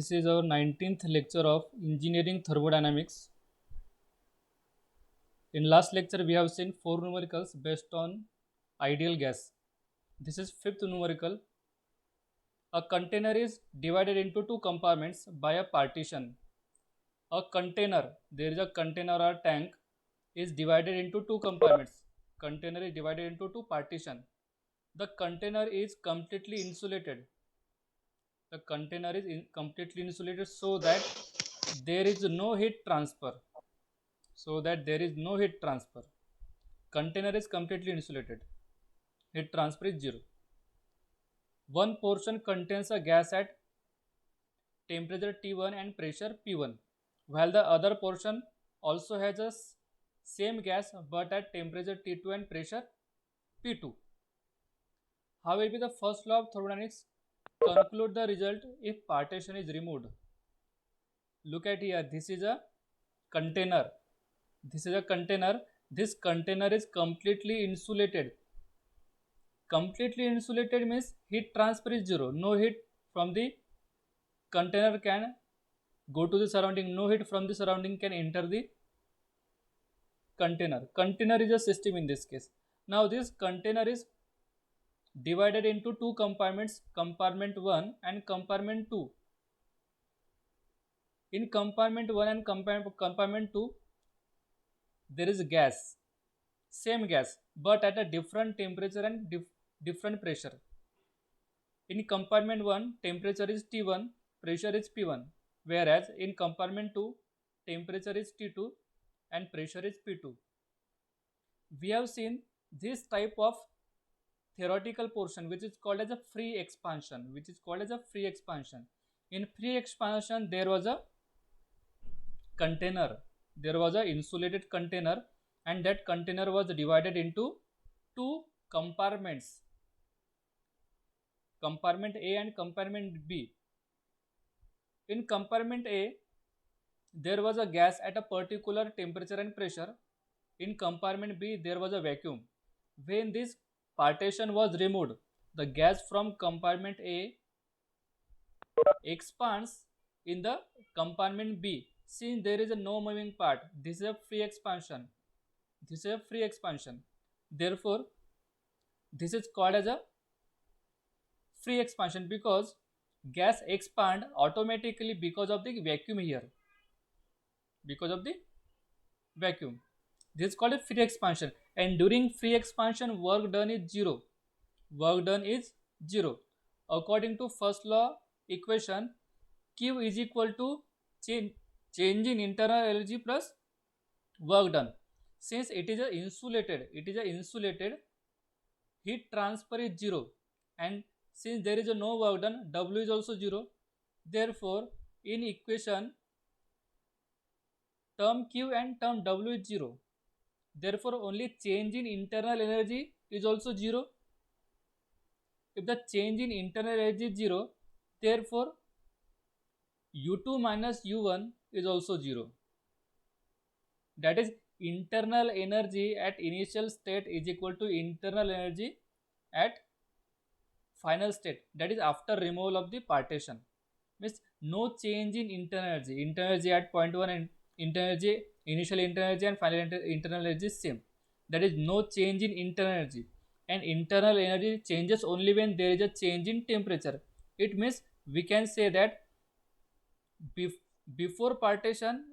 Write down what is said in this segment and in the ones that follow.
This is our 19th lecture of Engineering Thermodynamics. In last lecture, we have seen four numericals based on ideal gas. This is fifth numerical. A container is divided into two compartments by a partition. A container, there is a container or tank, is divided into two compartments. Container is divided into two partition. The container is completely insulated. The container is completely insulated so that there is no heat transfer. Container is completely insulated. Heat transfer is zero. One portion contains a gas at temperature T1 and pressure P1, while the other portion also has a same gas but at temperature T2 and pressure P2. How will be the first law of thermodynamics? Conclude the result if partition is removed. Look at here, this is a container. This container is completely insulated. Completely insulated means heat transfer is zero. No heat from the container can go to the surrounding. No heat from the surrounding can enter the container. Container is a system in this case. Now this container is divided into two compartments, compartment 1 and compartment 2. In compartment 1 and compartment 2, there is gas, same gas, but at a different temperature and different pressure. In compartment 1, temperature is T1, pressure is P1, whereas in compartment 2, temperature is T2 and pressure is P2. We have seen this type of theoretical portion which is called as a free expansion. In free expansion, there was a container. There was an insulated container and that container was divided into two compartments. Compartment A and compartment B. In compartment A, there was a gas at a particular temperature and pressure. In compartment B, there was a vacuum. When this partition was removed, the gas from compartment A expands in the compartment B. Since there is a no moving part, this is a free expansion. Therefore, this is called as a free expansion because gas expand automatically because of the vacuum here. This is called a free expansion, and during free expansion work done is zero. According to first law equation, Q is equal to change in internal energy plus work done. Since it is a insulated, heat transfer is zero, and since there is a no work done, W is also zero. Therefore, in equation, term Q and term W is zero. Therefore, only change in internal energy is also zero. If the change in internal energy is zero, therefore U2 minus U1 is also zero. That is, internal energy at initial state is equal to internal energy at final state. That is after removal of the partition. Means no change in internal energy. Internal energy at point 1 and initial internal energy and final internal energy is same. That is no change in internal energy. And internal energy changes only when there is a change in temperature. It means we can say that before partition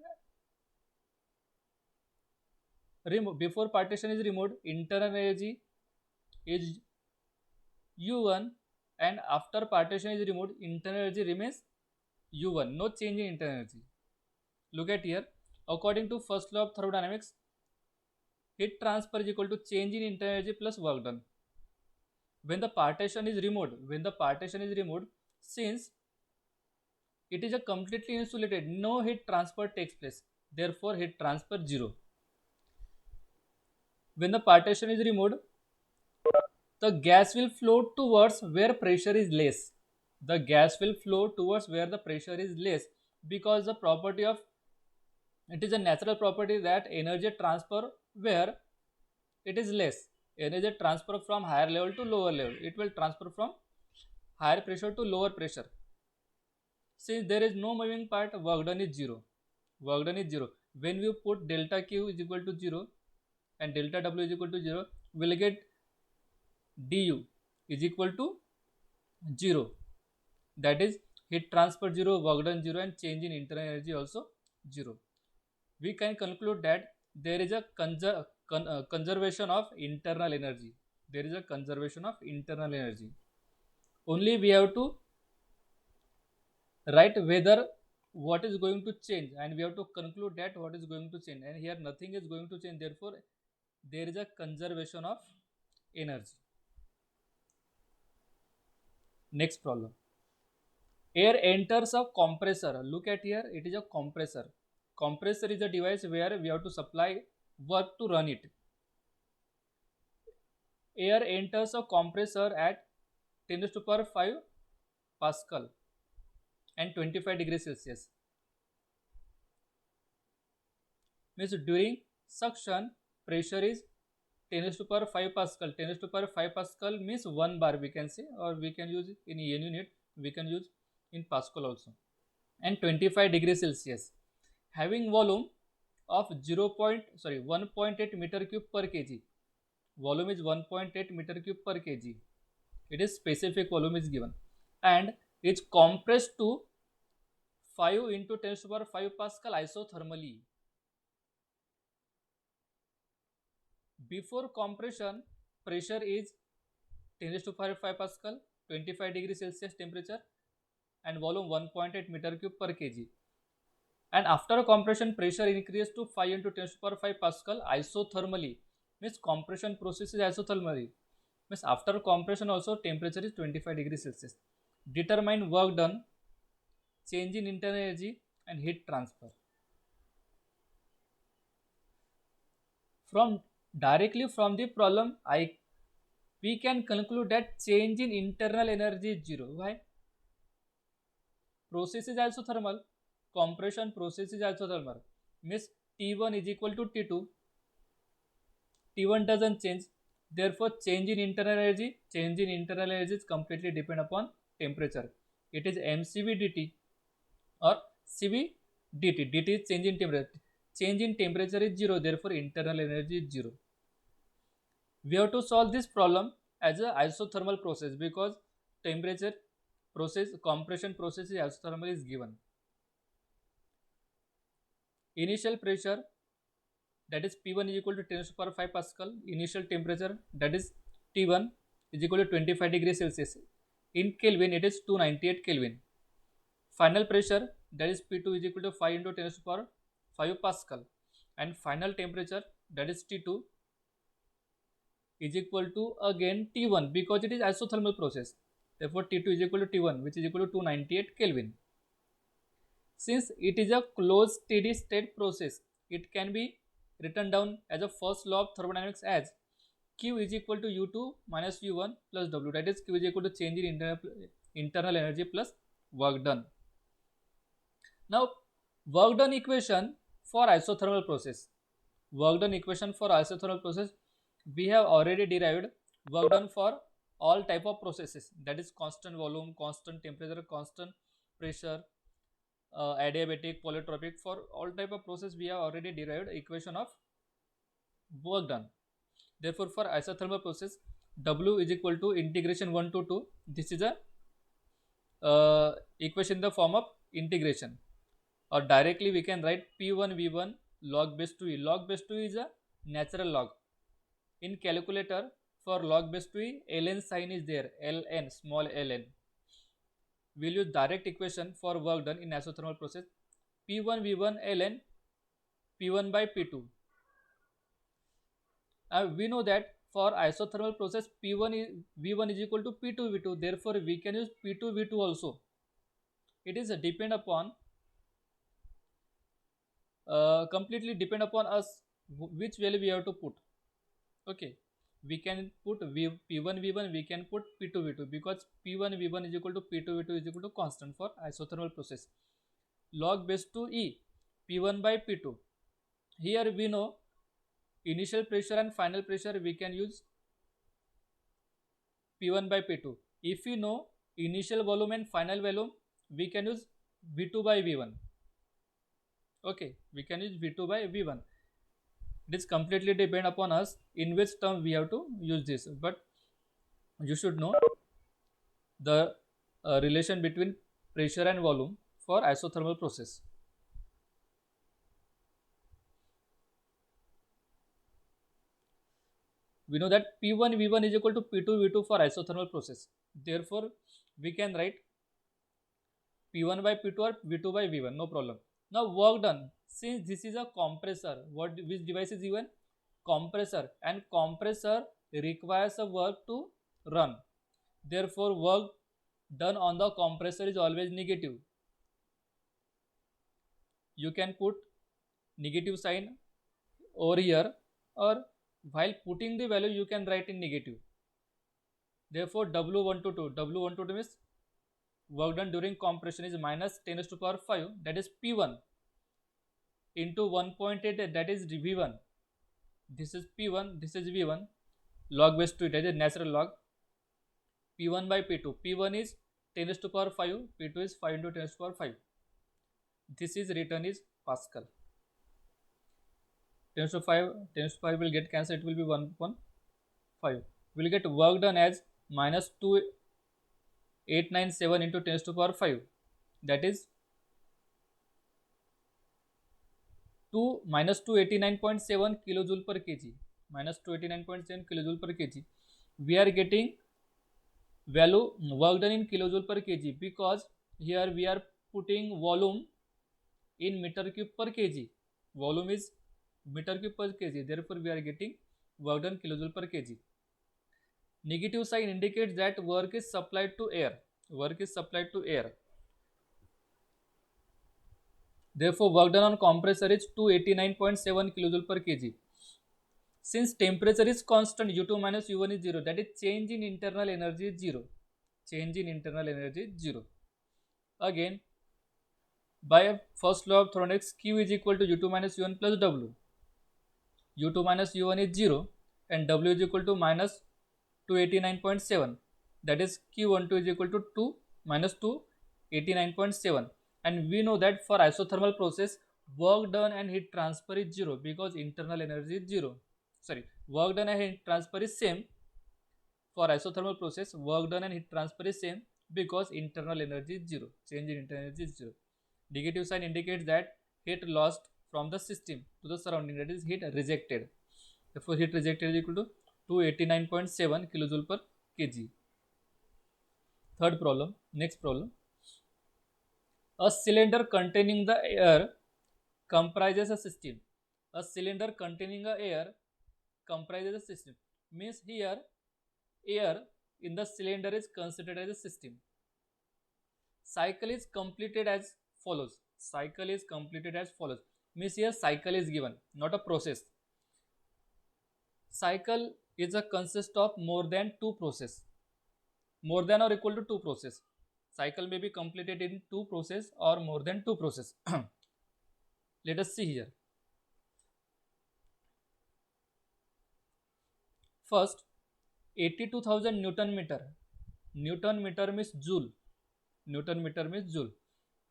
is removed, internal energy is U1, and after partition is removed, internal energy remains U1. No change in internal energy. Look at here. According to first law of thermodynamics, heat transfer is equal to change in internal energy plus work done. When the partition is removed, since it is a completely insulated, no heat transfer takes place. Therefore, heat transfer zero. When the partition is removed, the gas will flow towards where pressure is less. Because the property of it is a natural property that energy transfer where it is less. Energy transfer from higher level to lower level. It will transfer from higher pressure to lower pressure. Since there is no moving part, work done is 0. Work done is 0. When we put delta Q is equal to 0 and delta W is equal to 0, we will get du is equal to 0. That is heat transfer 0, work done 0, and change in internal energy also 0. We can conclude that there is a conservation of internal energy. There is a conservation of internal energy. Only we have to write whether what is going to change, and we have to conclude that what is going to change, and here nothing is going to change, therefore there is a conservation of energy. Next problem. Air enters a compressor. Look at here, it is a compressor. Compressor is a device where we have to supply work to run it. Air enters a compressor at 10 to the power 5 Pascal and 25 degrees Celsius. Means during suction, pressure is 10 to the power 5 Pascal. 10 to the power 5 Pascal means 1 bar we can say, or we can use in EN unit, we can use in Pascal also. And 25 degrees Celsius. Having volume of 1.8 meter cube per kg. Volume is 1.8 meter cube per kg. It is specific volume is given, and it's compressed to 5 into 10 to the power 5 Pascal isothermally. Before compression, pressure is 10 to the power 5 Pascal, 25 degrees Celsius temperature, and volume 1.8 meter cube per kg. And after compression, pressure increases to 5 into 10 to the power 5 Pascal isothermally. Means compression process is isothermally. Means after compression also temperature is 25 degrees Celsius. Determine work done, change in internal energy, and heat transfer. Directly from the problem, we can conclude that change in internal energy is 0. Why? Process is also thermal. Compression process is also thermal. Means T1 is equal to T2. T1 doesn't change. Therefore, change in internal energy is completely depend upon temperature. It is mCV dt or Cv dt. dt is change in temperature. Change in temperature is 0. Therefore, internal energy is 0. We have to solve this problem as a isothermal process because temperature process, compression process is isothermal is given. Initial pressure, that is P1 is equal to 10 to the power 5 Pascal. Initial temperature, that is T1 is equal to 25 degrees Celsius. In Kelvin, it is 298 Kelvin. Final pressure, that is P2 is equal to 5 into 10 to the power 5 Pascal. And final temperature, that is T2 is equal to again T1 because it is isothermal process. Therefore, T2 is equal to T1, which is equal to 298 Kelvin. Since it is a closed steady state process, it can be written down as a first law of thermodynamics as Q is equal to U2 minus U1 plus W. That is Q is equal to change in internal energy plus work done. Now, work done equation for isothermal process. Work done equation for isothermal process, we have already derived work done for all type of processes, that is constant volume, constant temperature, constant pressure, adiabatic, polytropic. For all type of process we have already derived equation of work done. Therefore, for isothermal process, W is equal to integration 1 to 2. This is a equation in the form of integration, or directly we can write P1 V1 log base 2e. Log base 2 is a natural log. In calculator, for log base 2e, ln sign is there, ln, small ln. We'll use direct equation for work done in isothermal process. P1 V1 ln P1 by P2. We know that for isothermal process P1 V1 is equal to P2 V2. Therefore, we can use P2 V2 also. It is depend upon completely depend upon us which value we have to put. Okay, we can put P1 V1, we can put P2 V2 because P1 V1 is equal to P2 V2 is equal to constant for isothermal process. Log base 2e P1 by P2. Here we know initial pressure and final pressure, we can use P1 by P2. If we know initial volume and final volume, we can use V2 by V1. Okay, we can use V2 by V1. It is completely depend upon us in which term we have to use this, but you should know the relation between pressure and volume for isothermal process. We know that P1 V1 is equal to P2 V2 for isothermal process. Therefore, we can write P1 by P2 or V2 by V1, no problem. Now work done. Since this is a compressor, which device is given? Compressor, and compressor requires a work to run. Therefore, work done on the compressor is always negative. You can put negative sign over here, or while putting the value you can write in negative. Therefore, W122 means work done during compression is minus 10 to the power 5, that is P1, into 1.8, that is V1. This is P1, this is V1, log base 2, that is natural log. P1 by P2. P1 is 10 to the power 5, P2 is 5 into 10 to the power 5. This is written is Pascal. 10 to 5, 10 to 5 will get cancelled, it will be 1.5. We will get work done as minus 2897 into 10 to the power 5, that is minus 289.7 kilojoule per kg. Minus 289.7 kilojoule per kg. We are getting value work done in kilojoule per kg because here we are putting volume in meter cube per kg. Volume is meter cube per kg. Therefore, we are getting work done kilojoule per kg. Negative sign indicates that work is supplied to air. Work is supplied to air. Therefore, work done on compressor is 289.7 kilojoule per kg. Since temperature is constant, U2 minus U1 is 0. That is change in internal energy is 0. Change in internal energy is 0. Again, by first law of thermodynamics, Q is equal to U2 minus U1 plus W. U2 minus U1 is 0 and W is equal to minus 289.7. That is Q12 is equal to 2 minus 289.7. And we know that for isothermal process, work done and heat transfer is 0 because internal energy is 0. Sorry, work done and heat transfer is same. For isothermal process, work done and heat transfer is same because internal energy is 0. Change in internal energy is 0. Negative sign indicates that heat lost from the system to the surrounding, that is heat rejected. Therefore, heat rejected is equal to 289.7 kilojoule per kg. Third problem, next problem. A cylinder containing the air comprises a system. A cylinder containing the air comprises a system. Means here air in the cylinder is considered as a system. Cycle is completed as follows. Cycle is completed as follows. Means here cycle is given, not a process. Cycle is a consist of more than two process. More than or equal to two process. Cycle may be completed in two process or more than two process. Let us see here. First, 82,000 Newton meter. Newton meter means joule. Newton meter means joule.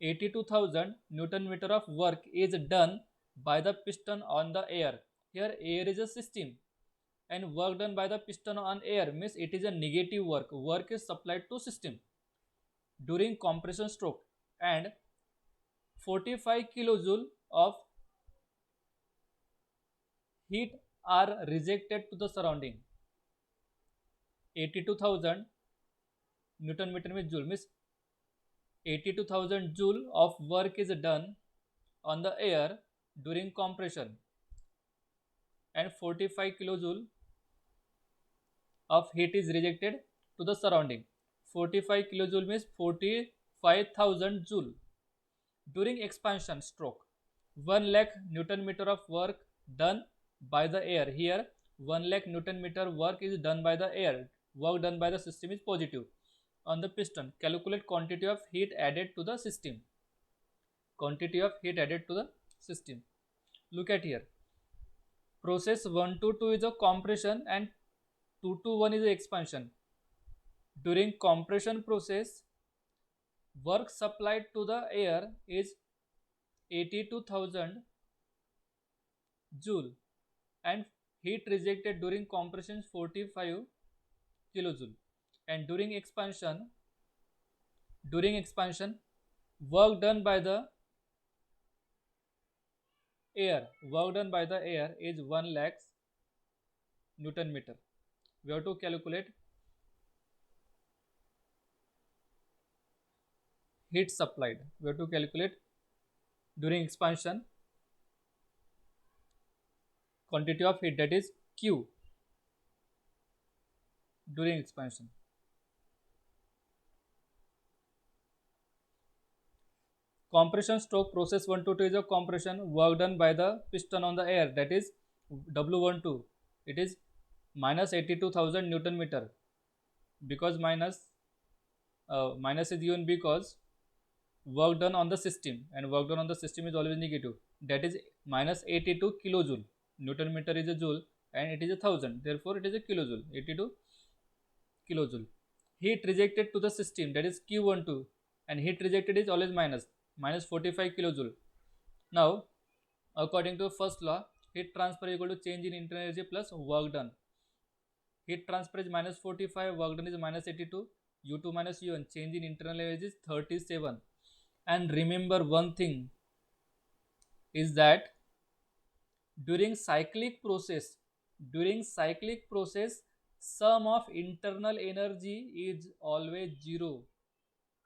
82,000 Newton meter of work is done by the piston on the air. Here air is a system and work done by the piston on air means it is a negative work. Work is supplied to system during compression stroke, and 45 kilojoule of heat are rejected to the surrounding. 82,000 Newton meter means joule means 82,000 joule of work is done on the air during compression, and 45 kilojoule of heat is rejected to the surrounding. 45 kilojoule means 45,000 joule. During expansion stroke, 1 lakh Newton meter of work done by the air. Here 1 lakh Newton meter work is done by the air. Work done by the system is positive. On the piston, calculate quantity of heat added to the system. Quantity of heat added to the system. Look at here. Process 1 to 2 is a compression and 2 to 1 is a expansion. During compression process, work supplied to the air is 82,000 joule and heat rejected during compression 45 kilojoule, and during expansion work done by the air is 1 lakh Newton meter. We have to calculate heat supplied. We have to calculate during expansion quantity of heat, that is Q during expansion. Compression stroke process 122 is a compression work done by the piston on the air, that is W12. It is minus 82,000 Newton meter, because minus is given because work done on the system, and work done on the system is always negative, that is minus 82 kilojoule. Newton meter is a joule and it is 1,000, therefore it is a kilojoule. 82 kilojoule. Heat rejected to the system, that is Q12, and heat rejected is always minus 45 kilojoule. Now according to first law, heat transfer equal to change in internal energy plus work done. Heat transfer is minus 45, work done is minus 82, U2 minus U1, change in internal energy is 37. And remember one thing is that during cyclic process, sum of internal energy is always zero.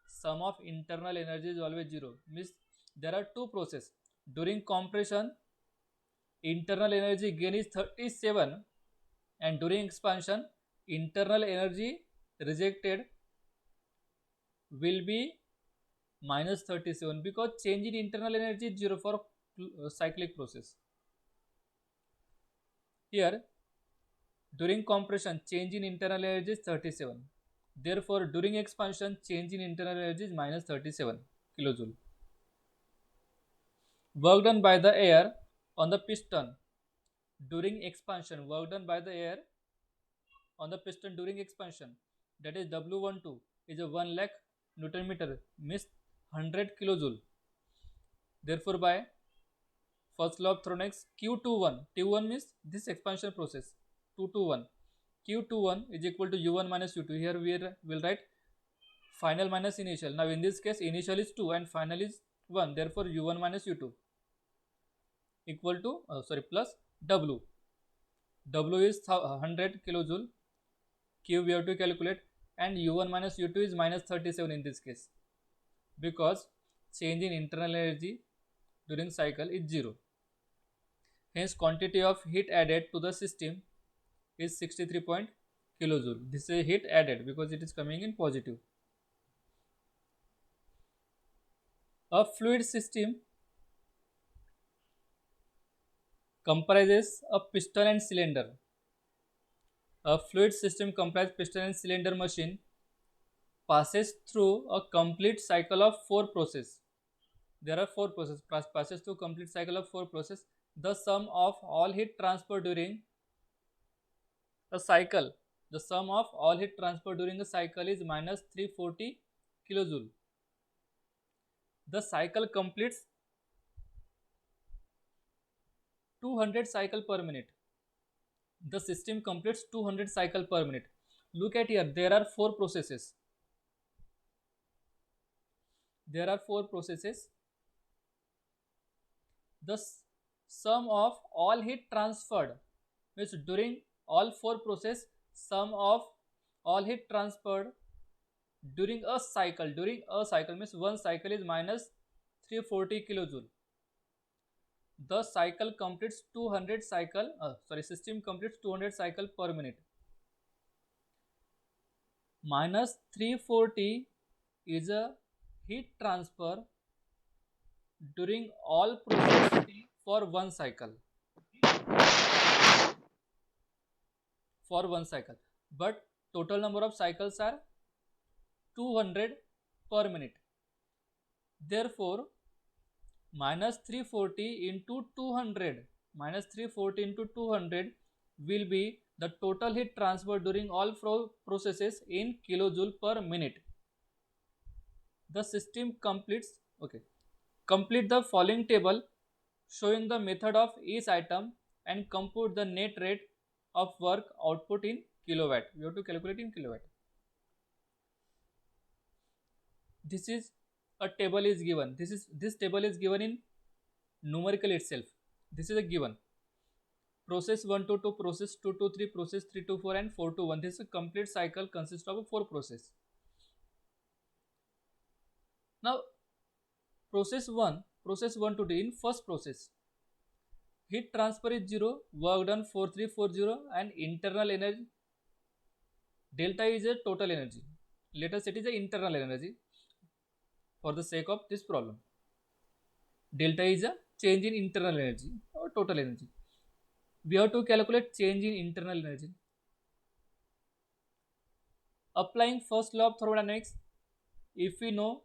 Sum of internal energy is always zero. Means there are two processes. During compression, internal energy gain is 37, and during expansion, internal energy rejected will be minus 37, because change in internal energy is zero for cyclic process. Here during compression, change in internal energy is 37. Therefore during expansion, change in internal energy is minus 37 kilojoule. Work done by the air on the piston during expansion, work done by the air on the piston during expansion, that is W12, is a 1 lakh Newton meter, means 100 kilojoule. Therefore by first law of Thronics, T1 means this expansion process, 221, Q21 is equal to U1 minus U2. Here we will write final minus initial. Now in this case, initial is 2 and final is 1, therefore U1 minus U2 equal to plus W. W is 100 kilojoule, Q we have to calculate, and U1 minus U2 is minus 37 in this case, because change in internal energy during cycle is 0. Hence quantity of heat added to the system is 63 kilojoule. This is heat added because it is coming in positive. A fluid system comprises a piston and cylinder. A fluid system comprises piston and cylinder machine passes through a complete cycle of 4 processes. There are 4 processes, passes through complete cycle of 4 processes. The sum of all heat transfer during a cycle, is minus 340 kilojoule. The cycle completes 200 cycle per minute. The system completes 200 cycle per minute. Look at here, there are 4 processes. The sum of all heat transferred means during all 4 process, sum of all heat transferred during a cycle means one cycle is minus 340 kilojoule. The cycle completes 200 cycle, system completes 200 cycle per minute. Minus 340 is a heat transfer during all process for one cycle. But total number of cycles are 200 per minute. Therefore minus 340 into 200 will be the total heat transfer during all processes in kilojoule per minute. The system completes, okay, complete the following table showing the method of each item and compute the net rate of work output in kilowatt. We have to calculate in kilowatt. This is a table is given. This table is given in numerical itself. This is a given. Process 1 to 2, process 2 to 3, process 3 to 4 and 4 to 1. This is a complete cycle consists of 4 process. Now process 1 to 2 in first process. Heat transfer is 0, work done 4340 and internal energy delta is a total energy. Let us set it is the internal energy for the sake of this problem. Delta is a change in internal energy or total energy. We have to calculate change in internal energy. Applying first law of thermodynamics, if we know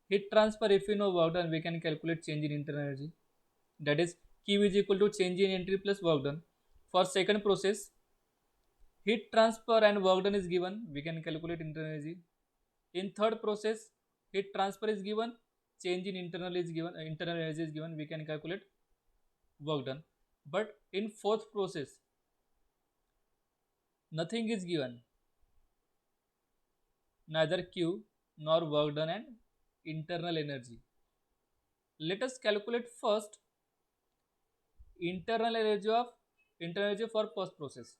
heat transfer, if we know work done, we can calculate change in internal energy. That is Q is equal to change in entry plus work done. For second process, heat transfer and work done is given, we can calculate internal energy. In third process, heat transfer is given, change in internal energy is given, we can calculate work done. But in fourth process, nothing is given, neither Q nor work done and internal energy. Let us calculate first internal energy for first process.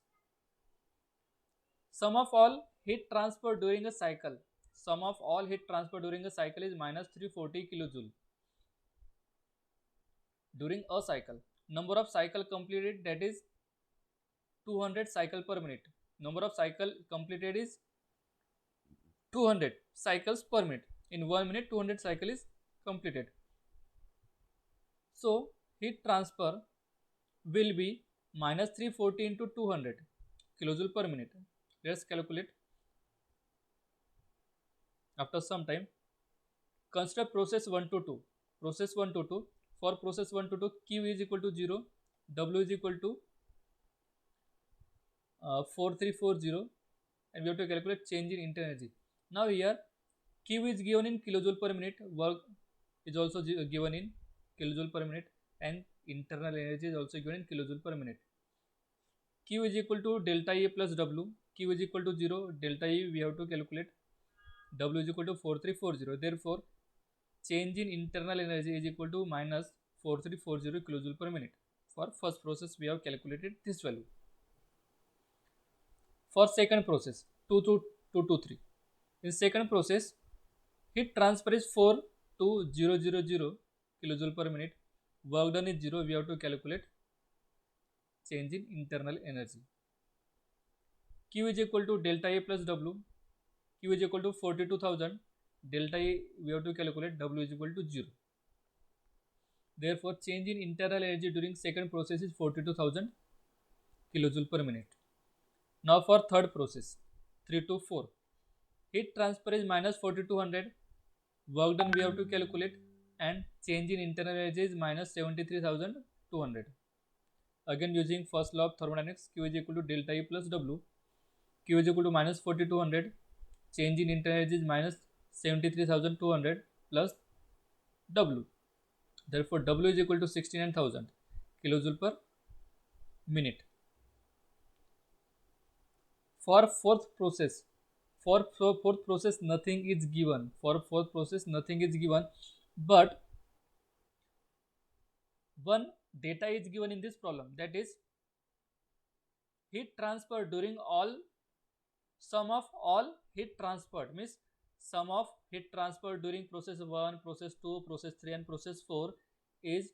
Sum of all heat transfer during a cycle. Sum of all heat transfer during a cycle is minus 340 kilojoule during a cycle. Number of cycle completed, that is 200 cycle per minute. Number of cycle completed is 200 cycles per minute. In 1 minute 200 cycle is completed. So heat transfer will be minus 340 into 200 kilojoule per minute. Let's calculate. After some time, consider process 1 to 2. Process 1 to 2. For process 1 to 2, Q is equal to 0, W is equal to 4340, and we have to calculate change in internal energy. Now here Q is given in kilojoule per minute, work is also given in kilojoule per minute, and internal energy is also given in kilojoule per minute. Q is equal to delta E plus W. Q is equal to 0, delta E we have to calculate, W is equal to 4340. Therefore, change in internal energy is equal to minus 4340 kilojoule per minute. For first process, we have calculated this value. For second process, 2 to 3. In second process, heat transfer is 4 to 000 kilojoule per minute. Work done is 0. We have to calculate change in internal energy. Q is equal to delta A plus W. Q is equal to 42,000. Delta A we have to calculate, W is equal to 0. Therefore, change in internal energy during second process is 42,000 kilojoule per minute. Now for third process, 3 to 4. Heat transfer is minus 4200. Work done we have to calculate, and change in internal energy is minus 73,200. Again using first law of thermodynamics, Q is equal to delta E plus W. Q is equal to minus 4200. Change in internal energy is minus 73,200 plus W. Therefore, W is equal to 69,000 kilojoule per minute. For fourth process, nothing is given. For fourth process, nothing is given, but one data is given in this problem, that is heat transfer during all, sum of all heat transferred, means sum of heat transfer during process 1, process 2, process 3 and process 4 is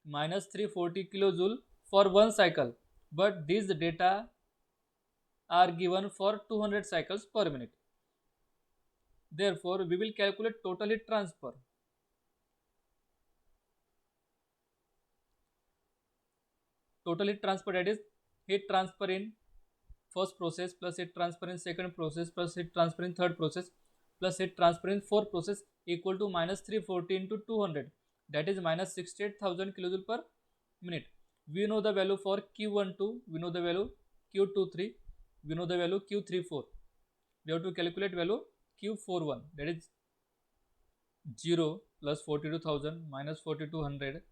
minus 340 kilojoule for one cycle, but these data are given for 200 cycles per minute. Therefore, we will calculate total heat transfer. Total heat transfer, that is heat transfer in first process plus heat transfer in second process plus heat transfer in third process plus heat transfer in fourth process equal to minus 340 into 200, that is minus 68,000 kilojoule per minute. We know the value for Q12, we know the value Q23, we know the value Q34. We have to calculate value Q41, that is 0 plus 42,000 minus 4200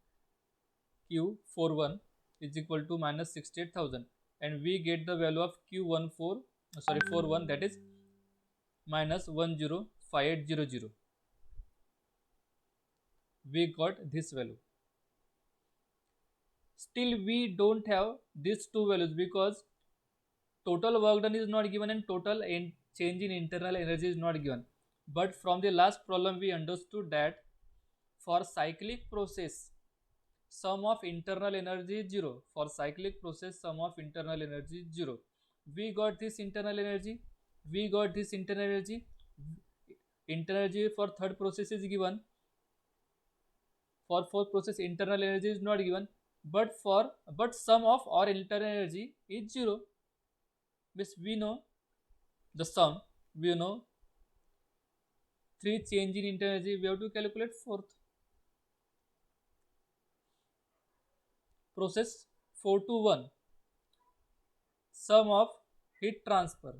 Q41 is equal to minus 68,000, and we get the value of Q14, sorry, 41, that is minus 105800. We got this value. Still we don't have these two values because total work done is not given and total change in internal energy is not given. But from the last problem we understood that for cyclic process sum of internal energy is 0. For cyclic process sum of internal energy is 0. We got this internal energy. We got this internal energy. Internal energy for third process is given. For fourth process internal energy is not given. But sum of our internal energy is 0. Means we know the sum. We know 3 change in internal energy. We have to calculate fourth. Process 4 to 1. Sum of heat transfer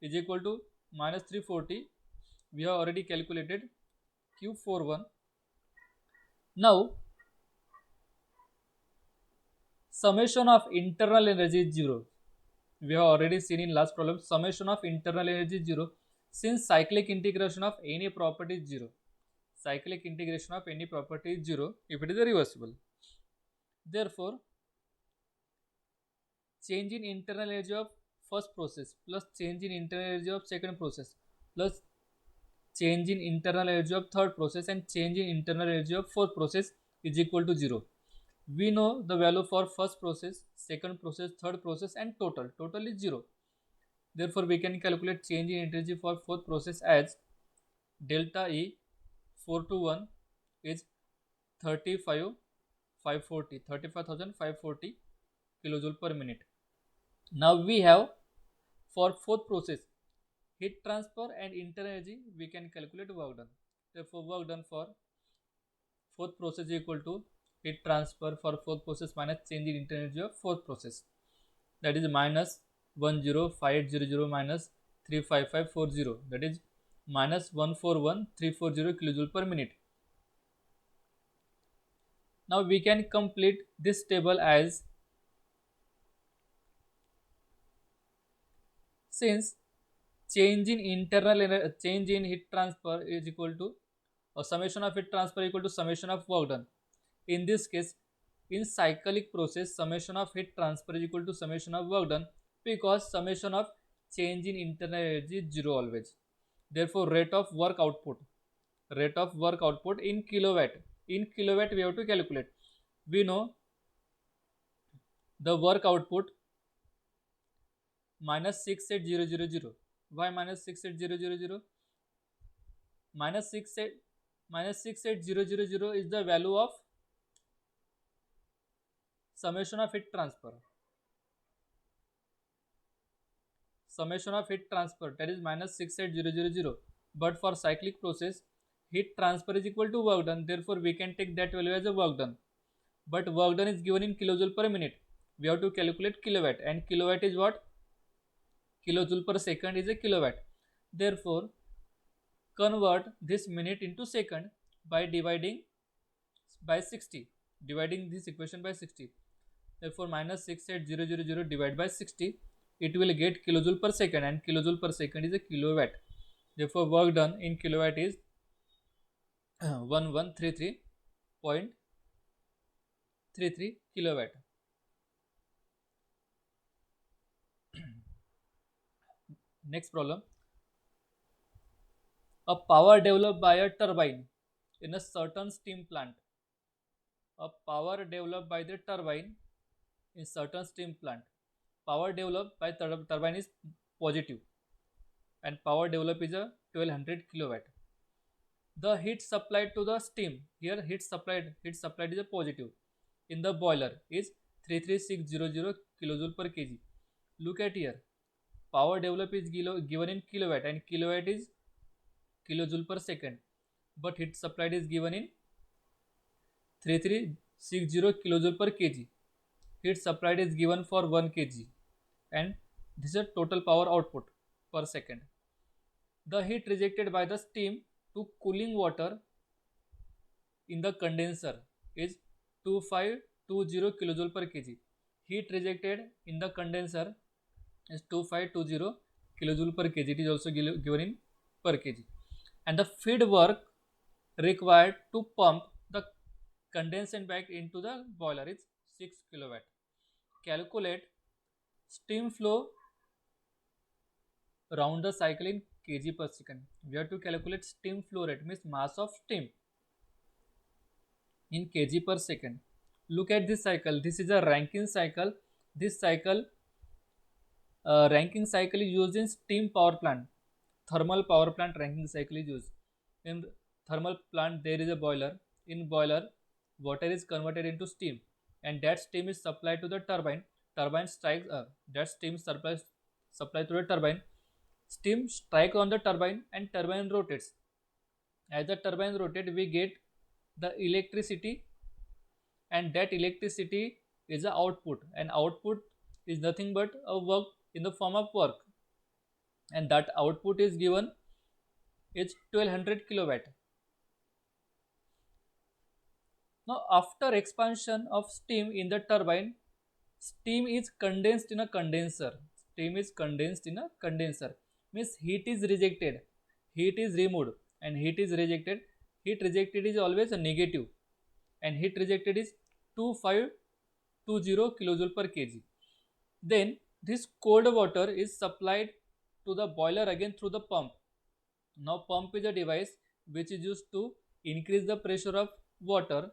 is equal to minus 340. We have already calculated Q41. Now summation of internal energy is 0. We have already seen in last problem summation of internal energy is 0 since cyclic integration of any property is 0. Cyclic integration of any property is 0 if it is reversible. Therefore, change in internal energy of first process plus change in internal energy of second process plus change in internal energy of third process and change in internal energy of fourth process is equal to 0. We know the value for first process, second process, third process and total. Total is 0. Therefore, we can calculate change in energy for fourth process as delta E 4 to 1 is 35,540 kilojoule per minute. Now we have for fourth process heat transfer and internal energy, we can calculate work done. Therefore, work done for fourth process is equal to heat transfer for fourth process minus change in internal energy of fourth process, that is minus 105,800 minus 35540, that is minus 141,340 kilojoule per minute. Now we can complete this table as since change in change in heat transfer is equal to summation of heat transfer equal to summation of work done. In this case, in cyclic process, summation of heat transfer is equal to summation of work done because summation of change in internal energy is 0 always. Therefore, rate of work output in kilowatt. In kilowatt, we have to calculate. We know the work output minus 68000. Why minus 68000? Minus 68000 is the value of summation of heat transfer. Summation of heat transfer, that is minus 68000. But for cyclic process, heat transfer is equal to work done. Therefore, we can take that value as a work done. But work done is given in kilojoule per minute. We have to calculate kilowatt, and kilowatt is what? Kilojoule per second is a kilowatt. Therefore, convert this minute into second by dividing by 60. Dividing this equation by 60. Therefore, minus 68000 divided by 60, it will get kilojoule per second, and kilojoule per second is a kilowatt. Therefore, work done in kilowatt is 1133.33 kilowatt. Next problem. A power developed by a turbine in a certain steam plant. A power developed by the turbine in certain steam plant. Power developed by turbine is positive, and power developed is a 1200 kilowatt. The heat supplied to the steam, here heat supplied is a positive, in the boiler is 33600 kilojoule per kg. Look at here, power developed is given in kilowatt and kilowatt is kilojoule per second, but heat supplied is given in 3360 kilojoule per kg. Heat supplied is given for 1 kg, and this is a total power output per second. The heat rejected by the steam to cooling water in the condenser is 2520 kilojoule per kg. Heat rejected in the condenser is 2520 kilojoule per kg. It is also given in per kg. And the feed work required to pump the condensate back into the boiler is 6 kilowatt. Calculate steam flow round the cycle in kg per second. We have to calculate steam flow rate, means mass of steam in kg per second. Look at this cycle. This is a Rankine cycle. This cycle, Rankine cycle is used in steam power plant. Thermal power plant Rankine cycle is used. In thermal plant, there is a boiler. In boiler, water is converted into steam, and that steam is supplied to the turbine. Turbine strikes. That steam supplied to the turbine. Steam strikes on the turbine, and turbine rotates. As the turbine rotates, we get the electricity, and that electricity is the output, and output is nothing but a work in the form of work, and that output is given is 1200 kilowatt. Now after expansion of steam in the turbine, steam is condensed in a condenser. Steam is condensed in a condenser, means heat is rejected, heat is removed, and heat is rejected. Heat rejected is always a negative, and heat rejected is 2520 kilojoule per kg. Then this cold water is supplied to the boiler again through the pump. Now pump is a device which is used to increase the pressure of water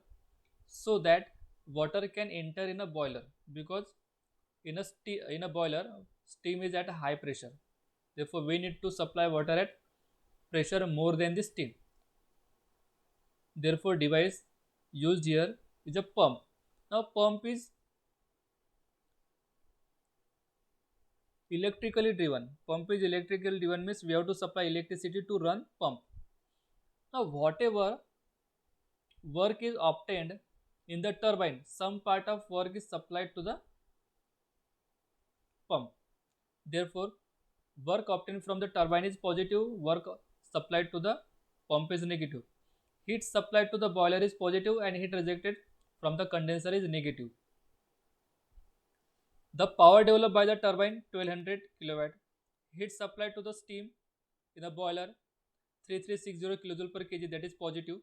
so that water can enter in a boiler, because in a boiler steam is at a high pressure. Therefore we need to supply water at pressure more than the steam. Therefore device used here is a pump. Now pump is electrically driven. Pump is electrically driven, means we have to supply electricity to run pump. Now whatever work is obtained in the turbine, some part of work is supplied to the pump. Therefore work obtained from the turbine is positive, work supplied to the pump is negative. Heat supplied to the boiler is positive, and heat rejected from the condenser is negative. The power developed by the turbine 1200 kilowatt. Heat supplied to the steam in the boiler 3360 kilojoule per kg, that is positive.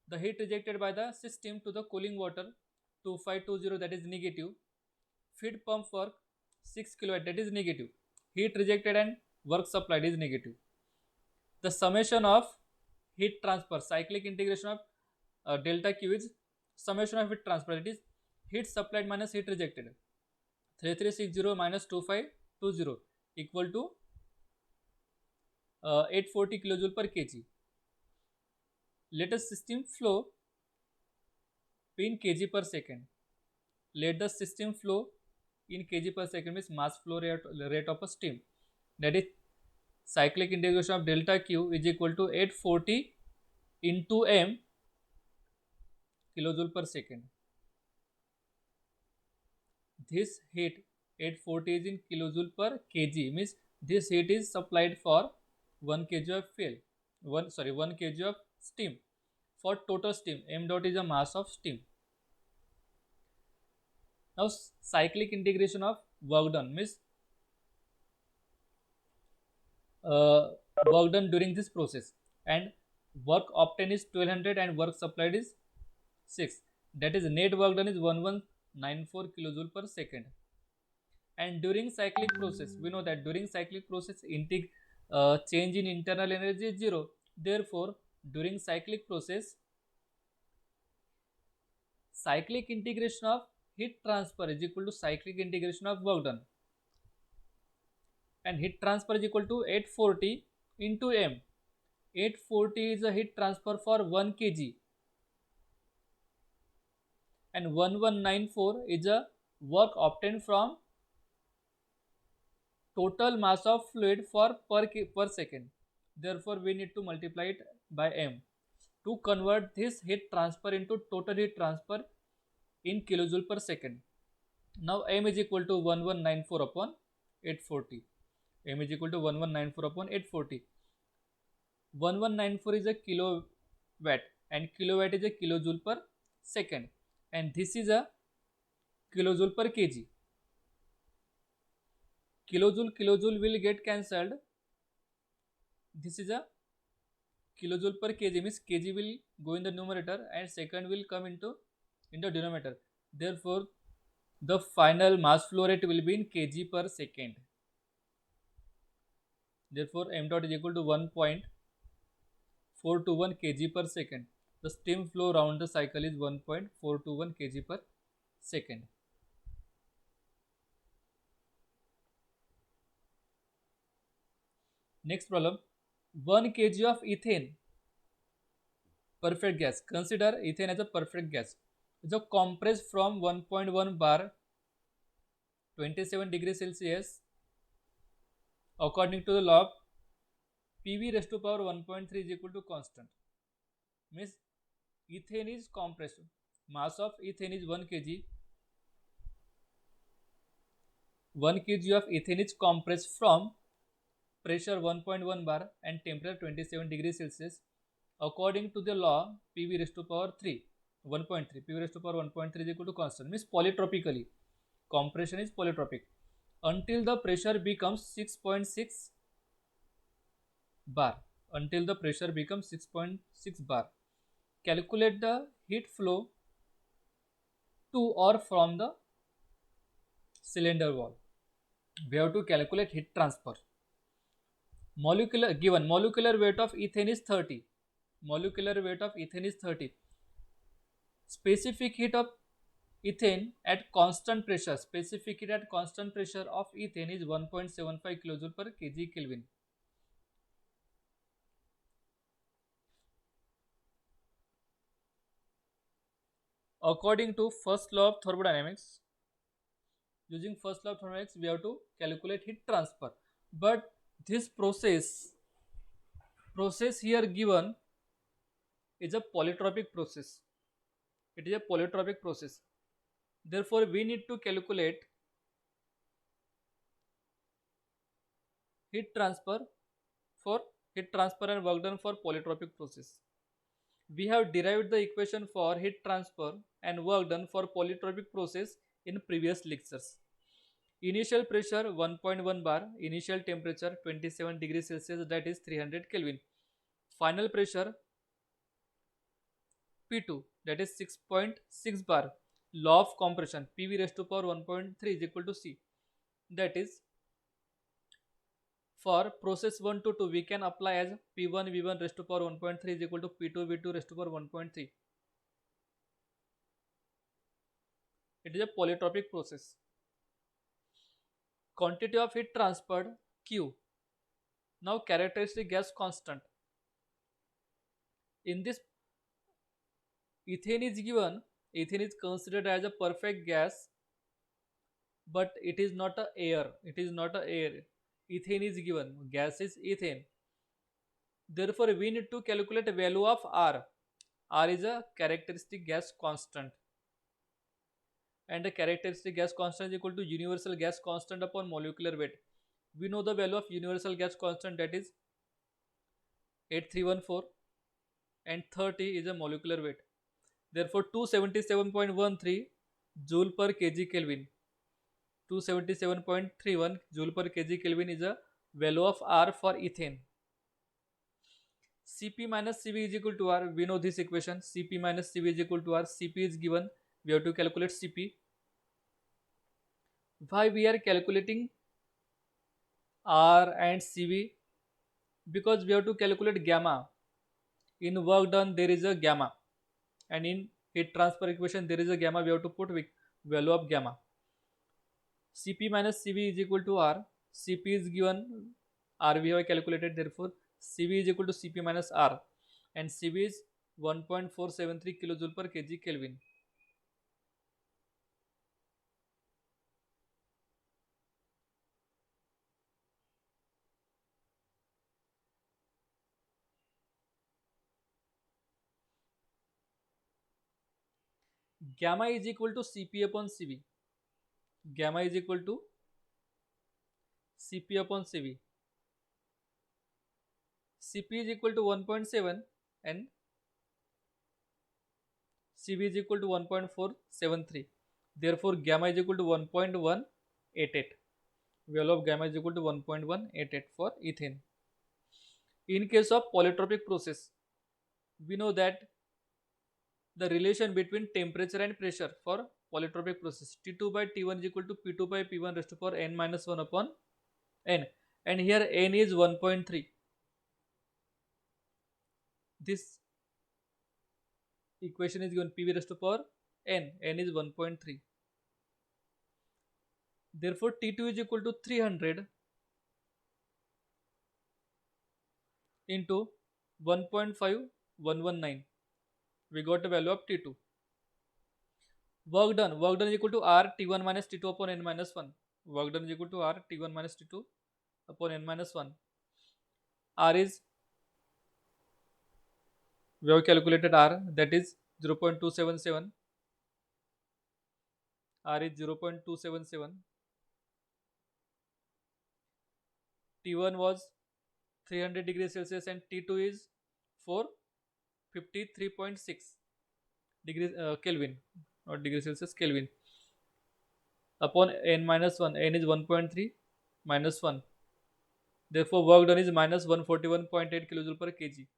The heat rejected by the system to the cooling water 2520, that is negative. Feed pump work 6 kilowatt, that is negative. Heat rejected and work supplied is negative. The summation of heat transfer, cyclic integration of delta Q is summation of heat transfer, that is heat supplied minus heat rejected. 3360 minus 2520 equal to 840 kilojoule per kg. Let the system flow in kg per second. Let the system flow in kg per second, means mass flow rate of a steam, that is cyclic integration of delta Q is equal to 840 into m kilojoule per second. This heat 840 is in kilojoule per kg, means this heat is supplied for 1 kg of fuel, 1 kg of steam. For total steam, m dot is a mass of steam. Now cyclic integration of work done, means work done during this process, and work obtained is 1200 and work supplied is 6, that is net work done is 1194 kilojoule per second. And during cyclic process, we know that during cyclic process change in internal energy is 0. Therefore during cyclic process, cyclic integration of heat transfer is equal to cyclic integration of work done, and heat transfer is equal to 840 into m. 840 is a heat transfer for 1 kg, and 1194 is a work obtained from total mass of fluid for per second. Therefore we need to multiply it by m to convert this heat transfer into total heat transfer in kilojoule per second. Now m is equal to 1194 upon 840. M is equal to 1194 upon 840. 1194 is a kilowatt and kilowatt is a kilojoule per second, and this is a kilojoule per kg. Kilojoule will get cancelled. This is a kilojoule per kg, means kg will go in the numerator and second will come into in the denominator. Therefore the final mass flow rate will be in kg per second. Therefore m dot is equal to 1.421 kg per second. The steam flow round the cycle is 1.421 kg per second. Next problem, 1 kg of ethane, perfect gas. Consider ethane as a perfect gas. It's a compressed from 1.1 bar 27 degrees Celsius according to the law of PV raised to power 1.3 is equal to constant. Means ethane is compressed. Mass of ethane is 1 kg. 1 kg of ethane is compressed from pressure 1.1 bar and temperature 27 degrees Celsius according to the law PV raised to power 3 1.3. PV raised to power 1.3 is equal to constant. Means polytropically. Compression is polytropic until the pressure becomes 6.6 bar. Until the pressure becomes 6.6 bar. Calculate the heat flow to or from the cylinder wall. We have to calculate heat transfer. Molecular weight of ethane is 30. Molecular weight of ethane is 30. Specific heat of ethane at constant pressure. Specific heat at constant pressure of ethane is 1.75 kilojoule per kg Kelvin. According to first law of thermodynamics, using first law of thermodynamics, we have to calculate heat transfer. But this process here given is a polytropic process. It is a polytropic process. Therefore, we need to calculate heat transfer and work done for polytropic process. We have derived the equation for heat transfer and work done for polytropic process in previous lectures. Initial pressure 1.1 bar, initial temperature 27 degrees Celsius, that is 300 Kelvin. Final pressure P2, that is 6.6 bar. Law of compression PV raised to power 1.3 is equal to C. That is, for process 1 to 2 we can apply as P1 V1 raised to power 1.3 is equal to P2 V2 raised to power 1.3. It is a polytropic process. Quantity of heat transferred Q. Now characteristic gas constant. In this, ethane is given. Ethane is considered as a perfect gas, but it is not a air. It is not a air. Ethane is given. Gas is ethane. Therefore, we need to calculate the value of R. R is a characteristic gas constant. And the characteristic gas constant is equal to universal gas constant upon molecular weight. We know the value of universal gas constant, that is 8314, and 30 is a molecular weight. Therefore 277.13 joule per kg Kelvin. 277.31 joule per kg Kelvin is a value of R for ethane. Cp minus Cv is equal to R. We know this equation. Cp minus Cv is equal to R. Cp is given. We have to calculate Cp. Why we are calculating R and Cv? Because we have to calculate gamma. In work done there is a gamma, and in heat transfer equation there is a gamma. We have to put value of gamma. Cp minus Cv is equal to R. Cp is given, R we have calculated. Therefore Cv is equal to Cp minus R, and Cv is 1.473 kilojoule per kg Kelvin. Gamma is equal to Cp upon Cv. Gamma is equal to Cp upon Cv. Cp is equal to 1.7 and Cv is equal to 1.473. Therefore, gamma is equal to 1.188. Value of gamma is equal to 1.188 for ethane. In case of polytropic process, we know that the relation between temperature and pressure for polytropic process, T2 by T1 is equal to P2 by P1 raised to power n minus 1 upon n, and here n is 1.3. This equation is given PV raised to power n is 1.3. Therefore, T2 is equal to 300 into 1.5119. We got the value of T2. Work done is equal to R T1 minus T2 upon n minus 1. Work done is equal to R T1 minus T2 upon n minus 1. R is, we have calculated R, that is 0.277. R is 0.277. T1 was 300 degrees Celsius and T2 is 453.6 degrees Kelvin, not degrees Celsius, Kelvin, upon n minus 1. N is 1.3 minus 1. Therefore, work done is minus 141.8 kilojoule per kg.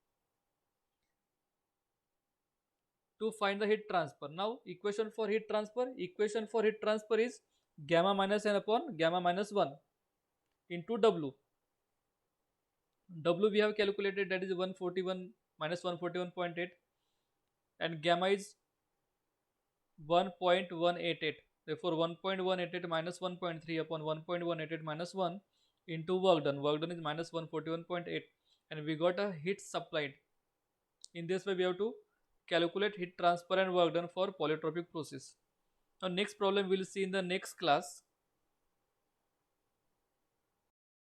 To find the heat transfer, now equation for heat transfer is gamma minus n upon gamma minus 1 into W. W we have calculated, that is 141 minus 141.8, and gamma is 1.188. Therefore, 1.188 minus 1.3 upon 1.188 minus 1 into work done. Work done is minus 141.8, and we got a heat supplied. In this way, we have to calculate heat transfer and work done for polytropic process. Now, next problem we will see in the next class.